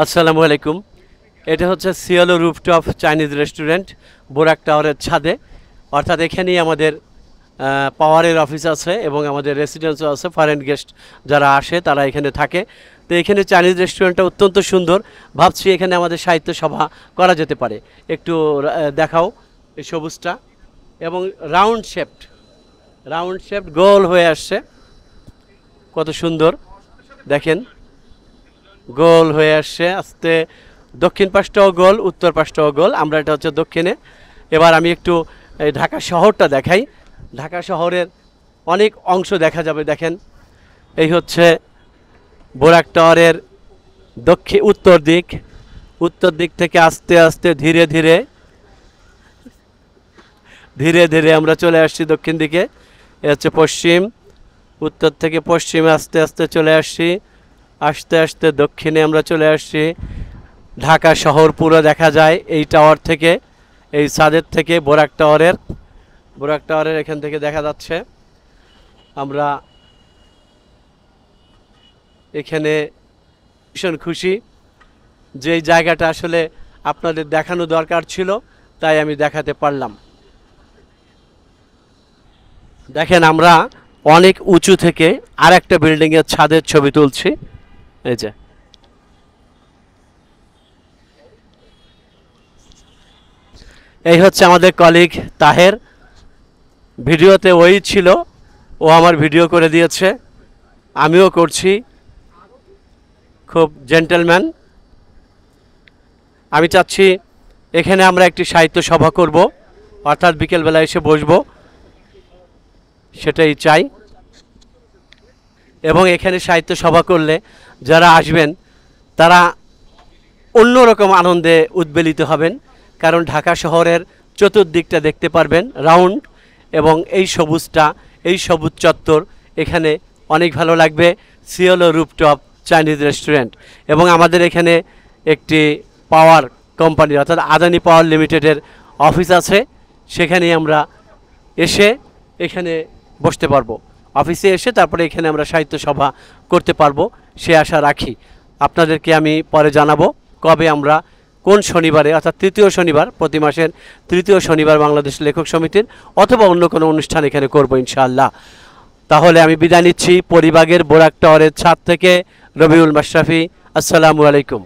আসসালামু আলাইকুম। এটা হচ্ছে সিয়ালো রুফটপ চাইনিজ রেস্টুরেন্ট বোরাক টাওয়ারের ছাদে, অর্থাৎ এখানেই আমাদের পাওয়ারের অফিস আছে এবং আমাদের রেসিডেন্সও আছে। ফরেন গেস্ট যারা আসে তারা এখানে থাকে। তো এখানে চাইনিজ রেস্টুরেন্টটা অত্যন্ত সুন্দর। ভাবছি এখানে আমাদের সাহিত্য সভা করা যেতে পারে। একটু দেখাও এই সবুজটা, এবং রাউন্ড শেপড গোল হয়ে আসছে, কত সুন্দর দেখেন, গোল হয়ে আসছে আস্তে। দক্ষিণ পাশটাও গোল, উত্তর পাশটাও গোল। আমরা এটা হচ্ছে দক্ষিণে। এবার আমি একটু এই ঢাকা শহরটা দেখাই। ঢাকা শহরের অনেক অংশ দেখা যাবে। দেখেন, এই হচ্ছে বোরাক টাওয়ারের উত্তর দিক থেকে আস্তে আস্তে ধীরে ধীরে আমরা চলে আসছি দক্ষিণ দিকে। এ হচ্ছে পশ্চিম, উত্তর থেকে পশ্চিমে আস্তে আস্তে চলে আসছি, আস্তে আস্তে দক্ষিণে আমরা চলে আসছি। ঢাকা শহর পুরো দেখা যায় এই টাওয়ার থেকে, এই ছাদের থেকে। বোরাক টাওয়ারের এখান থেকে দেখা যাচ্ছে। আমরা এখানে ভীষণ খুশি যে এই জায়গাটা আসলে আপনাদের দেখানো দরকার ছিল, তাই আমি দেখাতে পারলাম। দেখেন, আমরা অনেক উঁচু থেকে আর একটা বিল্ডিংয়ের ছাদের ছবি তুলছি। এই যে এই হচ্ছে আমাদের কলিগ তাহের। ভিডিওতে ওই ছিল, ও আমার ভিডিও করে দিয়েছে, আমিও করছি। খুব জেন্টলম্যান। আমি চাচ্ছি এখানে আমরা একটি সাহিত্য সভা করব, অর্থাৎ বিকেলবেলা এসে বসবো, সেটাই চাই। এবং এখানে সাহিত্য সভা করলে যারা আসবেন তারা অন্যরকম আনন্দে উদ্বেলিত হবেন, কারণ ঢাকা শহরের চতুর্দিকটা দেখতে পারবেন রাউন্ড, এবং এই সবুজ চত্বর এখানে অনেক ভালো লাগবে। সিওলো রুফটপ চাইনিজ রেস্টুরেন্ট, এবং আমাদের এখানে একটি পাওয়ার কোম্পানি অর্থাৎ আদানি পাওয়ার লিমিটেডের অফিস আছে। সেখানেই আমরা এখানে বসতে পারবো। অফিসে এসে তারপরে এখানে আমরা সাহিত্য সভা করতে পারবো, সে আশা রাখি। আপনাদেরকে আমি পরে জানাবো কবে আমরা, কোন শনিবারে, অর্থাৎ তৃতীয় শনিবার, প্রতি মাসের তৃতীয় শনিবার বাংলাদেশ লেখক সমিতির অথবা অন্য কোনো অনুষ্ঠান এখানে করবো ইনশাআল্লাহ। তাহলে আমি বিদায় নিচ্ছি পরিবাগের বোরাক টাওয়ারের ছাদ থেকে। রবিউল মাশরাফি। আসসালামু আলাইকুম।